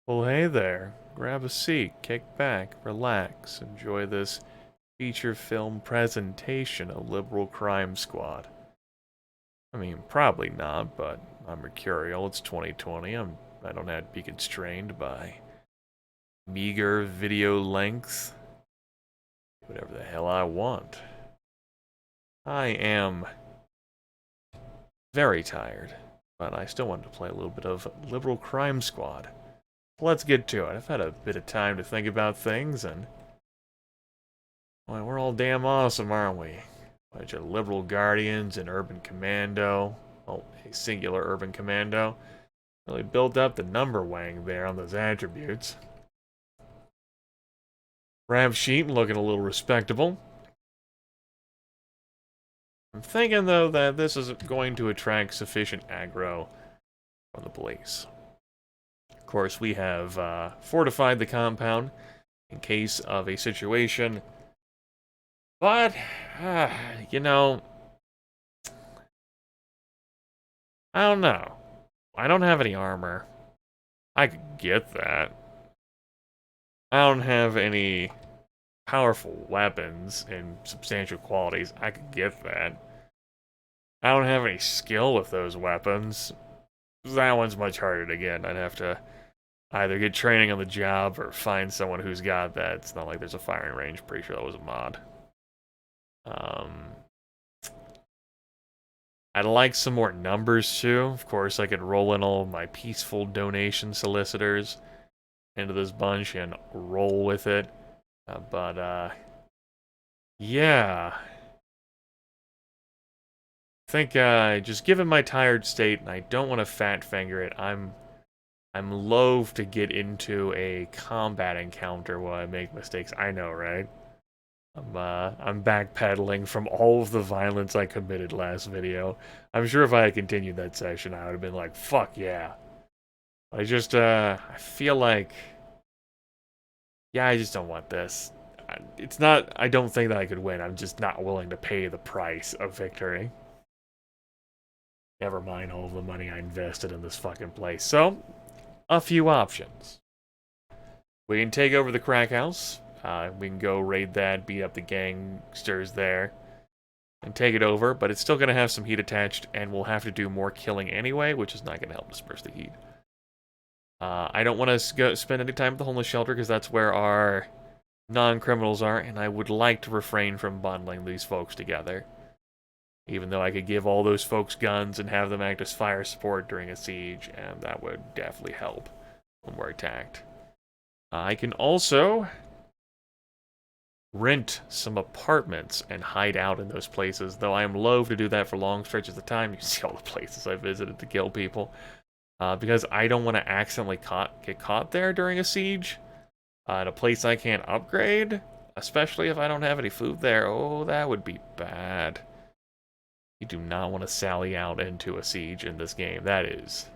Well, hey there. Grab a seat, kick back, relax, enjoy this feature film presentation of Liberal Crime Squad. I mean, probably not, but I'm mercurial. It's 2020. I don't have to be constrained by meager video length. Whatever the hell I want. I am very tired, but I still wanted to play a little bit of Liberal Crime Squad. Let's get to it. I've had a bit of time to think about things, and well, we're all damn awesome, aren't we? Bunch of liberal guardians and urban commando. Well, a singular urban commando. Really built up the number wang there on those attributes. Rav sheet looking a little respectable. I'm thinking, though, that this is going to attract sufficient aggro from the police. Of course, we have fortified the compound in case of a situation. But, you know, I don't know. I don't have any armor. I could get that. I don't have any powerful weapons in substantial qualities. I could get that. I don't have any skill with those weapons. That one's much harder to get. I'd have to either get training on the job or find someone who's got that. It's not like there's a firing range. Pretty sure that was a mod. I'd like some more numbers too. Of course, I could roll in all of my peaceful donation solicitors into this bunch and roll with it. But yeah. I think, just given my tired state, and I don't want to fat finger it, I'm loath to get into a combat encounter while I make mistakes. I know, right? I'm backpedaling from all of the violence I committed last video. I'm sure if I had continued that session, I would have been like, fuck yeah. I feel like, yeah, I just don't want this. It's not, I don't think that I could win. I'm just not willing to pay the price of victory. Never mind all of the money I invested in this fucking place. So, a few options. We can take over the crack house. We can go raid that, beat up the gangsters there, and take it over, but it's still going to have some heat attached, and we'll have to do more killing anyway, which is not going to help disperse the heat. I don't want to spend any time at the homeless shelter, because that's where our non-criminals are, and I would like to refrain from bundling these folks together. Even though I could give all those folks guns and have them act as fire support during a siege, and that would definitely help when we're attacked. I can also rent some apartments and hide out in those places, though I am loath to do that for long stretches of time. You see all the places I visited to kill people. Because I don't want to accidentally get caught there during a siege. At a place I can't upgrade, especially if I don't have any food there. Oh, that would be bad. You do not want to sally out into a siege in this game. That is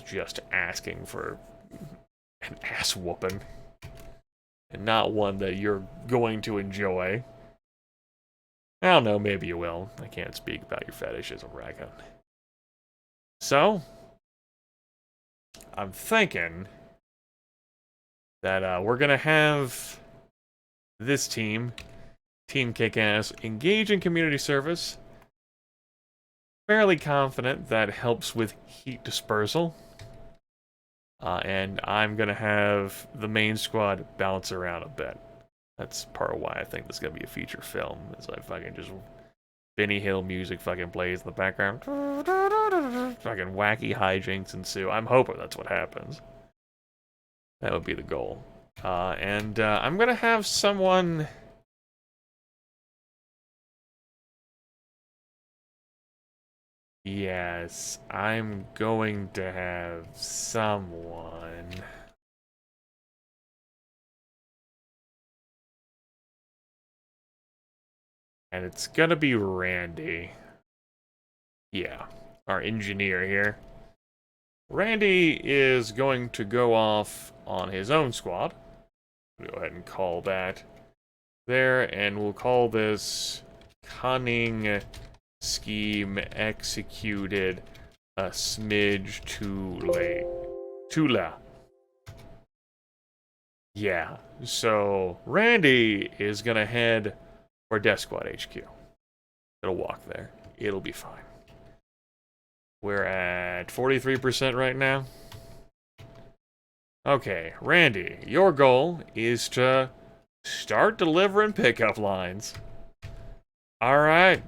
just asking for an ass whooping. And not one that you're going to enjoy. I don't know, maybe you will. I can't speak about your fetishes, Raccoon. So, I'm thinking that we're going to have this team, Team Kick-Ass, engage in community service. Fairly confident that helps with heat dispersal. And I'm going to have the main squad bounce around a bit. That's part of why I think this is going to be a feature film, is I fucking just... Benny Hill music fucking plays in the background. Fucking wacky hijinks ensue. I'm hoping that's what happens. That would be the goal. And I'm going to have someone... Yes, I'm going to have someone... And it's gonna be Randy. Yeah, our engineer here. Randy is going to go off on his own squad. Go ahead and call that there, and we'll call this Cunning Scheme Executed a Smidge Too Late. Tula. Yeah, so Randy is gonna head for Death Squad HQ. It'll walk there. It'll be fine. We're at 43% right now. Okay, Randy, your goal is to start delivering pickup lines. Alright.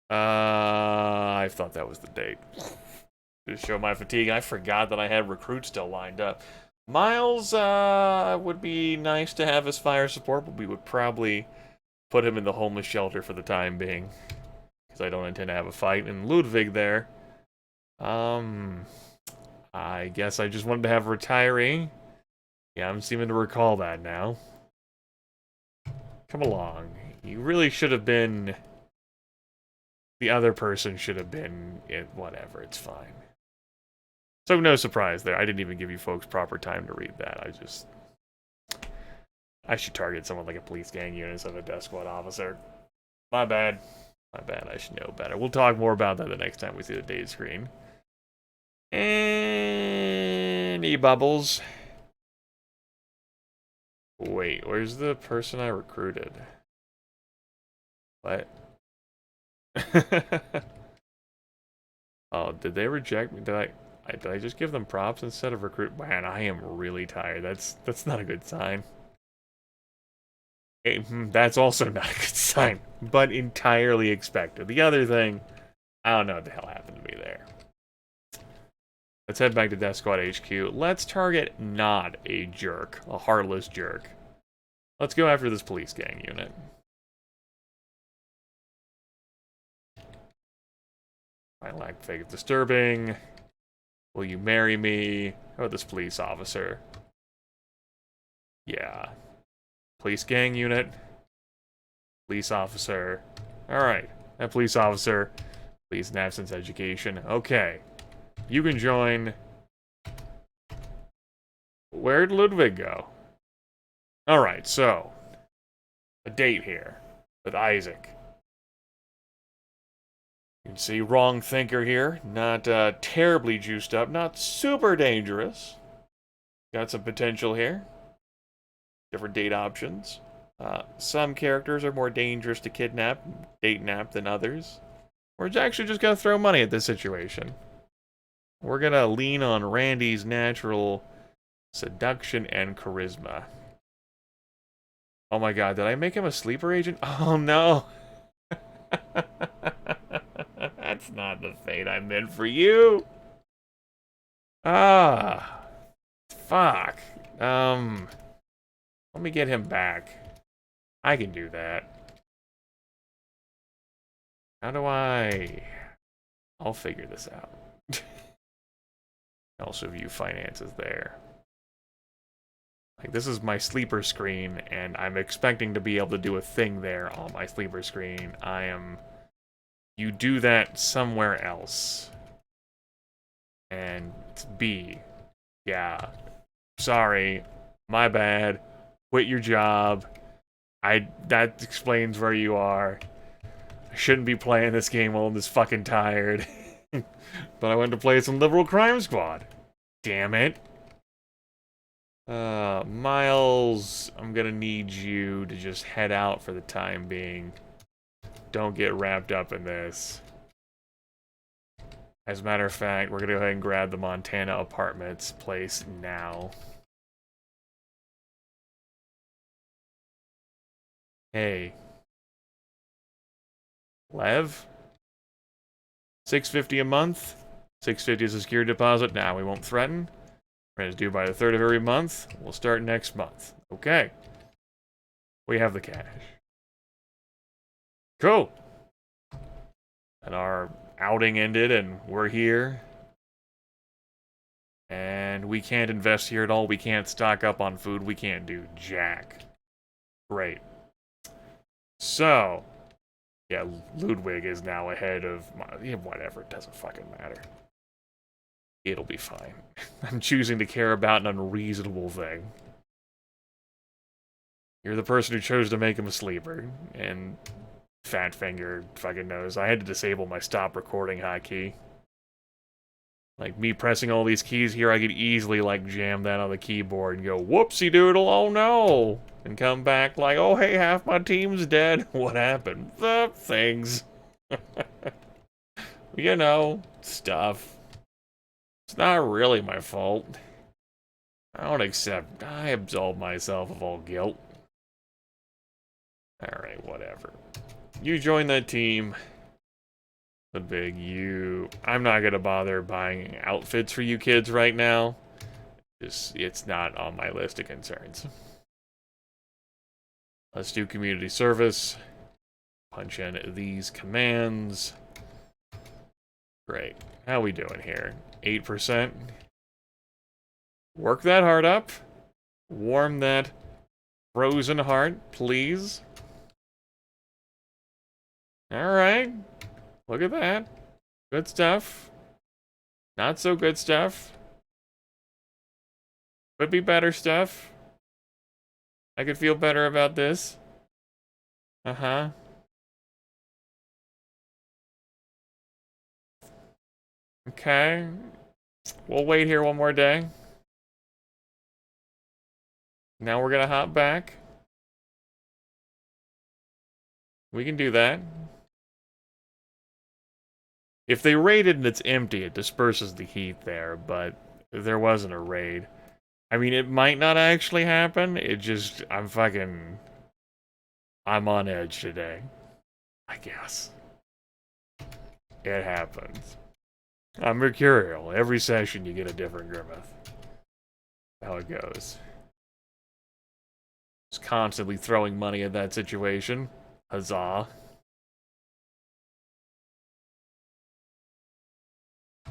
I thought that was the date. To show my fatigue, I forgot that I had recruits still lined up. Miles, would be nice to have as fire support, but we would probably put him in the homeless shelter for the time being. Because I don't intend to have a fight. And Ludwig there, I guess I just wanted to have a retiree. Yeah, I'm seeming to recall that now. Come along. You really should have been... The other person should have been... Whatever, it's fine. So no surprise there. I didn't even give you folks proper time to read that. I should target someone like a police gang unit instead of a death squad officer. My bad. My bad, I should know better. We'll talk more about that the next time we see the date screen. Any bubbles? Wait, where's the person I recruited? What? Oh, did they reject me? Did I just give them props instead of recruit? Man, I am really tired. That's not a good sign. That's also not a good sign, but entirely expected. The other thing, I don't know what the hell happened to me there. Let's head back to Death Squad HQ. Let's target not a jerk, a heartless jerk. Let's go after this police gang unit. I lack faith. Disturbing. Will you marry me? How about this police officer? Yeah. Police gang unit. Police officer. Alright. That police officer. Police and absence education. Okay. You can join. Where'd Ludwig go? Alright, so. A date here. With Isaac. You can see wrong thinker here. Not terribly juiced up. Not super dangerous. Got some potential here. Different date options. Some characters are more dangerous to kidnap, date nap than others. We're actually just gonna throw money at this situation. We're gonna lean on Randy's natural seduction and charisma. Oh my god, did I make him a sleeper agent? Oh no! That's not the fate I meant for you! Ah. Fuck. Let me get him back. I can do that. How do I... I'll figure this out. Also view finances there. Like, this is my sleeper screen, and I'm expecting to be able to do a thing there on my sleeper screen. You do that somewhere else. And it's B. Yeah. Sorry. My bad. Quit your job. That explains where you are. I shouldn't be playing this game while I'm this fucking tired. But I went to play some Liberal Crime Squad. Damn it. Miles, I'm gonna need you to just head out for the time being. Don't get wrapped up in this. As a matter of fact, we're gonna go ahead and grab the Montana Apartments place now. Hey. Lev? $650 a month? $650 is a security deposit. Nah, we won't threaten. Rent is due by the 3rd of every month. We'll start next month. Okay. We have the cash. Cool. And our outing ended, and we're here. And we can't invest here at all. We can't stock up on food. We can't do jack. Great. So, yeah, Ludwig is now ahead of whatever, it doesn't fucking matter. It'll be fine. I'm choosing to care about an unreasonable thing. You're the person who chose to make him a sleeper, and Fatfinger fucking knows. I had to disable my stop recording hotkey. Like, me pressing all these keys here, I could easily, like, jam that on the keyboard and go, whoopsie doodle, oh no! And come back like, oh hey, half my team's dead. What happened? The things. You know, stuff. It's not really my fault. I absolve myself of all guilt. Alright, whatever. You join that team. The big you. I'm not gonna bother buying outfits for you kids right now. It's not on my list of concerns. Let's do community service. Punch in these commands. Great. How we doing here? 8%. Work that heart up. Warm that frozen heart, please. Alright. Look at that. Good stuff. Not so good stuff. Could be better stuff. I could feel better about this. Uh-huh. Okay. We'll wait here one more day. Now we're gonna hop back. We can do that. If they raided and it's empty, it disperses the heat there, but there wasn't a raid. I mean, it might not actually happen. It just, I'm on edge today. I guess. It happens. I'm mercurial. Every session you get a different Grimith. How it goes. Just constantly throwing money at that situation. Huzzah.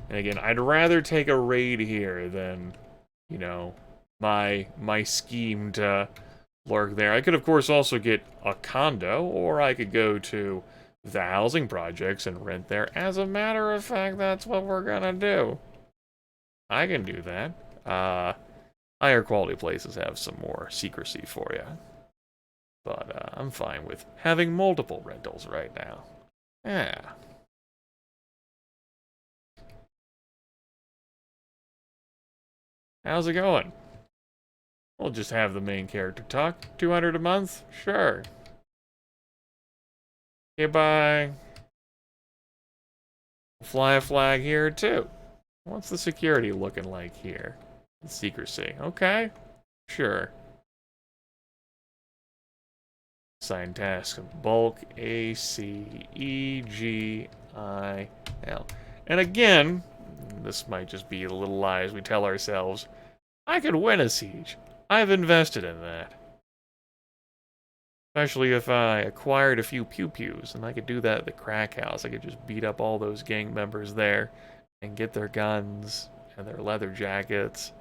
And again, I'd rather take a raid here than, you know, my scheme to lurk there. I could, of course, also get a condo, or I could go to the housing projects and rent there. As a matter of fact, that's what we're gonna do. I can do that. Higher quality places have some more secrecy for you. But I'm fine with having multiple rentals right now. Yeah. How's it going? We'll just have the main character talk. 200 a month? Sure. Okay, bye. Fly a flag here, too. What's the security looking like here? Secrecy. Okay. Sure. Assign tasks of bulk ACEGIL. And again, this might just be the little lies we tell ourselves. I could win a siege. I've invested in that. Especially if I acquired a few pew-pews, and I could do that at the crack house. I could just beat up all those gang members there and get their guns and their leather jackets.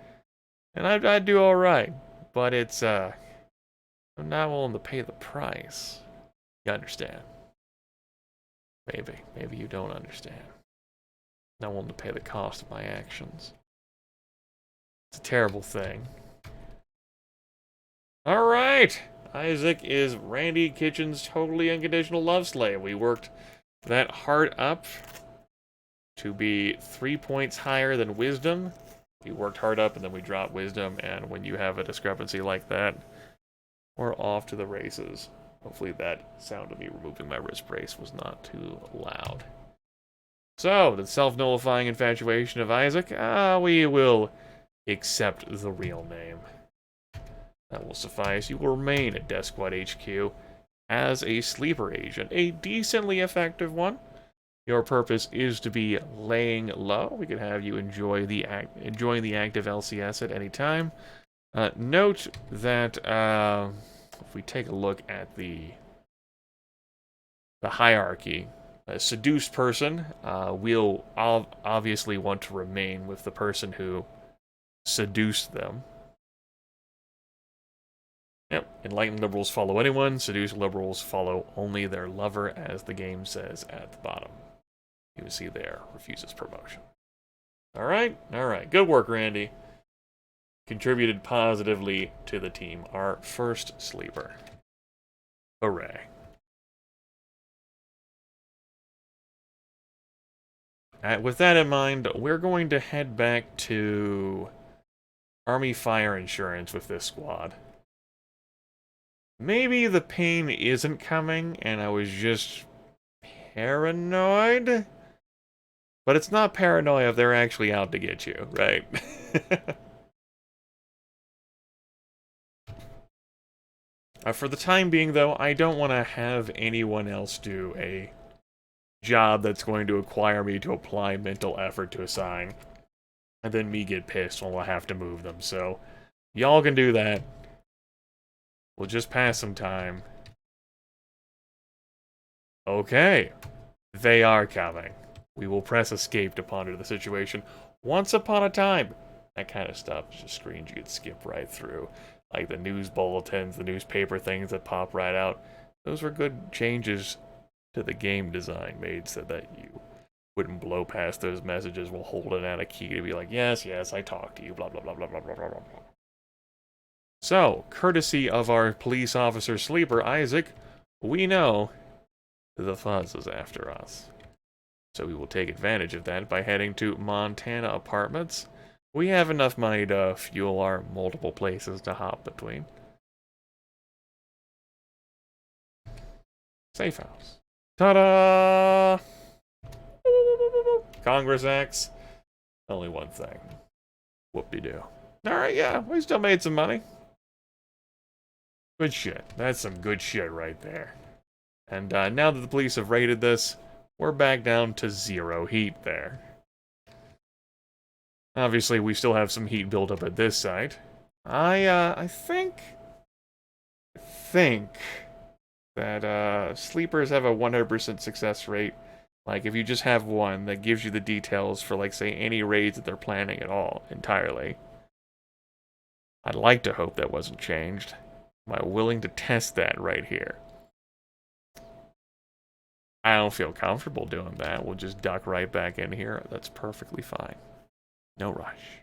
And I'd do alright. But it's, I'm not willing to pay the price. You understand? Maybe you don't understand. Not willing to pay the cost of my actions. It's a terrible thing. Alright! Isaac is Randy Kitchen's totally unconditional love slave. We worked that heart up to be 3 points higher than wisdom. We worked hard up and then we dropped wisdom, and when you have a discrepancy like that, we're off to the races. Hopefully that sound of me removing my wrist brace was not too loud. So, the self-nullifying infatuation of Isaac, we will accept the real name. That will suffice. You will remain at Death Squad HQ as a sleeper agent, a decently effective one. Your purpose is to be laying low. We could have you enjoying the active LCS at any time. Note that if we take a look at the hierarchy, a seduced person will obviously want to remain with the person who seduced them. Yep, enlightened liberals follow anyone, seduced liberals follow only their lover, as the game says at the bottom. You see there, refuses promotion. Alright, good work, Randy. Contributed positively to the team. Our first sleeper. Hooray. With that in mind, we're going to head back to Army Fire Insurance with this squad. Maybe the pain isn't coming and I was just paranoid? But it's not paranoia if they're actually out to get you, right? For the time being, though, I don't want to have anyone else do a job that's going to require me to apply mental effort to assign. And then me get pissed when I have to move them, so y'all can do that. We'll just pass some time. Okay. They are coming. We will press escape to ponder the situation. Once upon a time. That kind of stuff is just screens you could skip right through. Like the news bulletins, the newspaper things that pop right out. Those were good changes to the game design made so that you wouldn't blow past those messages while holding out a key to be like, yes, yes, I talked to you, blah, blah, blah, blah, blah, blah, blah, blah. So, courtesy of our police officer Sleeper, Isaac, we know the fuzz is after us. So we will take advantage of that by heading to Montana Apartments. We have enough money to fuel our multiple places to hop between. Safe house. Ta-da! Congress acts. Only one thing. Whoop-de-doo. Alright, yeah, we still made some money. Good shit. That's some good shit right there. And now that the police have raided this, we're back down to 0 heat there. Obviously, we still have some heat built up at this site. I think that sleepers have a 100% success rate. Like, if you just have one that gives you the details for, like, say, any raids that they're planning at all, entirely. I'd like to hope that wasn't changed. Am I willing to test that right here? I don't feel comfortable doing that. We'll just duck right back in here. That's perfectly fine. No rush.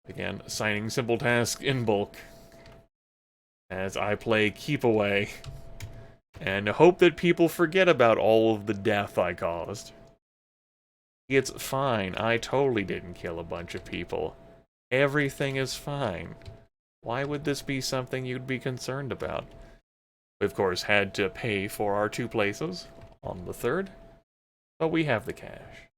Again, assigning simple tasks in bulk. As I play Keep Away. And hope that people forget about all of the death I caused. It's fine. I totally didn't kill a bunch of people. Everything is fine. Why would this be something you'd be concerned about? We, of course, had to pay for our 2 places on the 3rd, but we have the cash.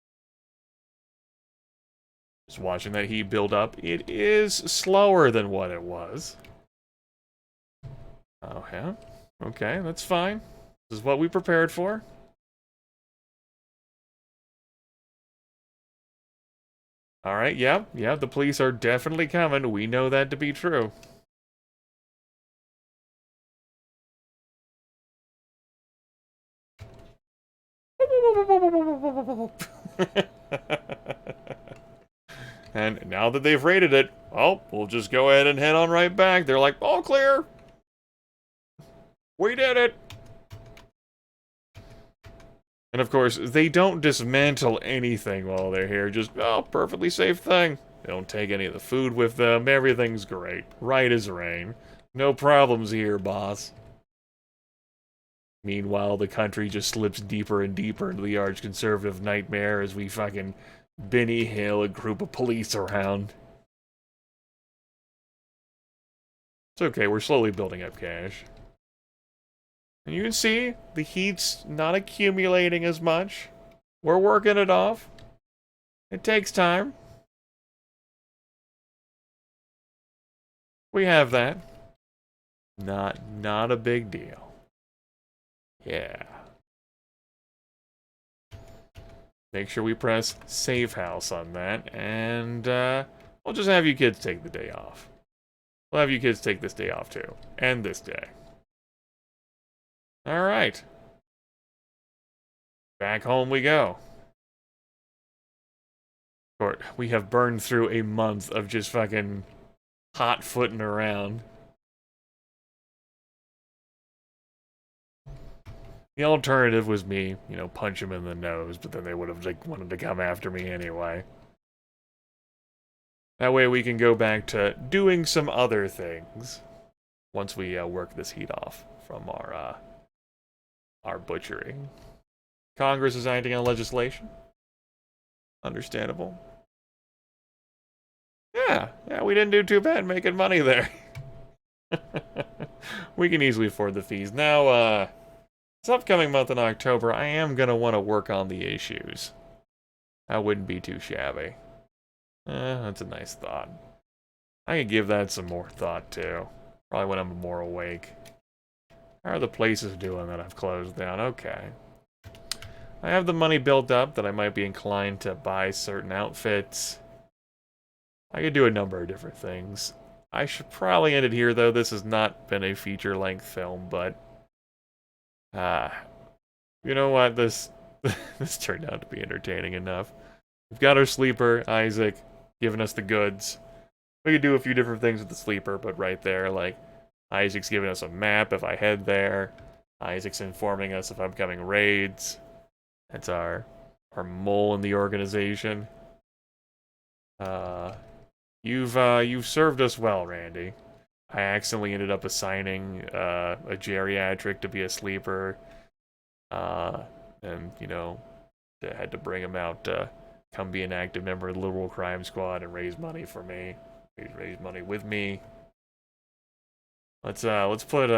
Just watching that heat build up, it is slower than what it was. Oh, yeah? Okay, that's fine. This is what we prepared for. Alright, yeah, the police are definitely coming. We know that to be true. And now that they've raided it, well, we'll just go ahead and head on right back. They're like, all clear. We did it. And of course, they don't dismantle anything while they're here. Just, oh, perfectly safe thing. They don't take any of the food with them. Everything's great. Right as rain. No problems here, boss. Meanwhile, the country just slips deeper and deeper into the arch-conservative nightmare as we fucking Benny Hill a group of police around. It's okay, we're slowly building up cash. And you can see, the heat's not accumulating as much. We're working it off. It takes time. We have that. Not a big deal. Yeah. Make sure we press Save House on that, and we'll just have you kids take the day off. We'll have you kids take this day off too, and this day. Alright. Back home we go. Short, we have burned through a month of just fucking hot-footing around. The alternative was me, you know, punch him in the nose, but then they would have like wanted to come after me anyway. That way we can go back to doing some other things once we work this heat off from our butchering. Congress is acting on legislation. Understandable. Yeah, we didn't do too bad making money there. We can easily afford the fees. Now, this upcoming month in October, I am going to want to work on the issues. That wouldn't be too shabby. That's a nice thought. I could give that some more thought, too. Probably when I'm more awake. How are the places doing that I've closed down? Okay. I have the money built up that I might be inclined to buy certain outfits. I could do a number of different things. I should probably end it here, though. This has not been a feature-length film, but... you know what? This turned out to be entertaining enough. We've got our sleeper, Isaac, giving us the goods. We could do a few different things with the sleeper, but right there, like, Isaac's giving us a map if I head there. Isaac's informing us of upcoming raids. That's our mole in the organization. You've served us well, Randy. I accidentally ended up assigning a geriatric to be a sleeper. And, you know, I had to bring him out to come be an active member of the Liberal Crime Squad and raise money for me. Raise money with me. Let's put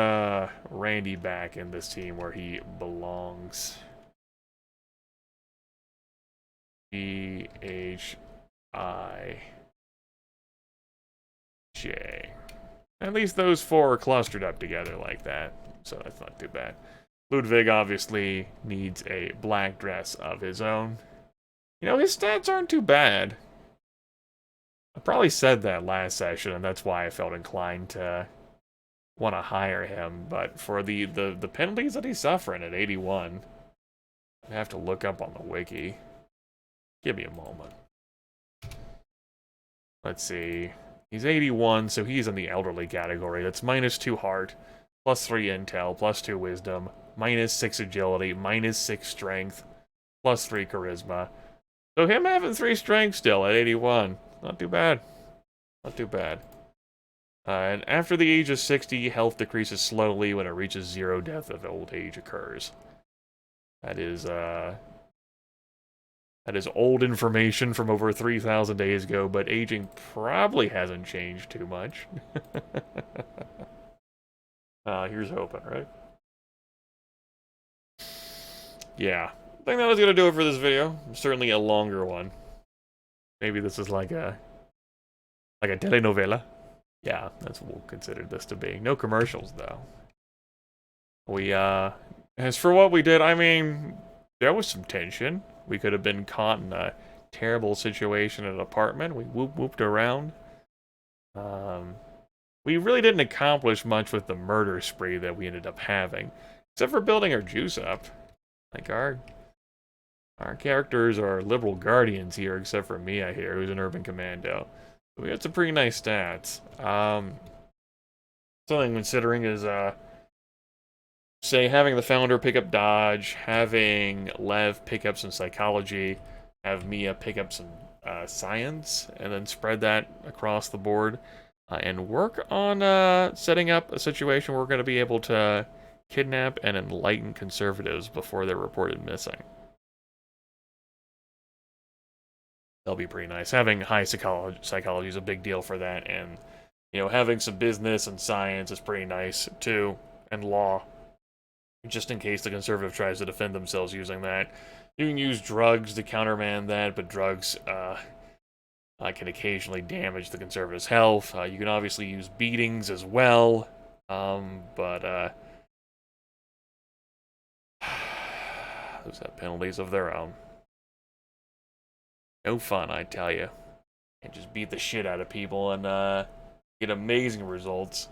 Randy back in this team where he belongs. H-I-J. At least those four are clustered up together like that, so that's not too bad. Ludwig obviously needs a black dress of his own. You know, his stats aren't too bad. I probably said that last session, and that's why I felt inclined to want to hire him, but for the penalties that he's suffering at 81, I have to look up on the wiki. Give me a moment. Let's see. He's 81, so he's in the elderly category. That's -2 heart, +3 intel, +2 wisdom, -6 agility, -6 strength, +3 charisma. So him having 3 strength still at 81. Not too bad. Not too bad. And after the age of 60, health decreases slowly when it reaches 0 death of old age occurs. That is old information from over 3,000 days ago, but aging probably hasn't changed too much. Here's hoping, right? Yeah. I think that was gonna do it for this video. Certainly a longer one. Maybe this is like a telenovela. Yeah, that's what we'll consider this to be. No commercials, though. We, as for what we did, I mean, there was some tension. We could have been caught in a terrible situation in an apartment. We whooped around. We really didn't accomplish much with the murder spree that we ended up having. Except for building our juice up. Like, our characters are liberal guardians here, except for Mia here, who's an urban commando. We got some pretty nice stats. Something considering is, say, having the founder pick up dodge, having Lev pick up some psychology, have Mia pick up some science, and then spread that across the board, and work on setting up a situation where we're going to be able to kidnap and enlighten conservatives before they're reported missing. That'll be pretty nice. Having high psychology is a big deal for that, and, you know, having some business and science is pretty nice, too, and law. Just in case the conservative tries to defend themselves using that. You can use drugs to countermand that, but drugs can occasionally damage the conservative's health. You can obviously use beatings as well, but those have penalties of their own. No fun, I tell you. And just beat the shit out of people and get amazing results.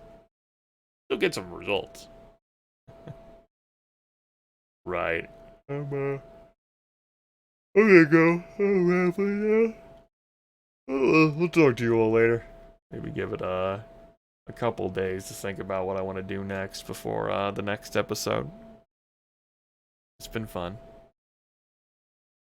Still get some results. Right. I'm gonna go. We'll talk to you all later. Maybe give it a couple days to think about what I want to do next before the next episode. It's been fun.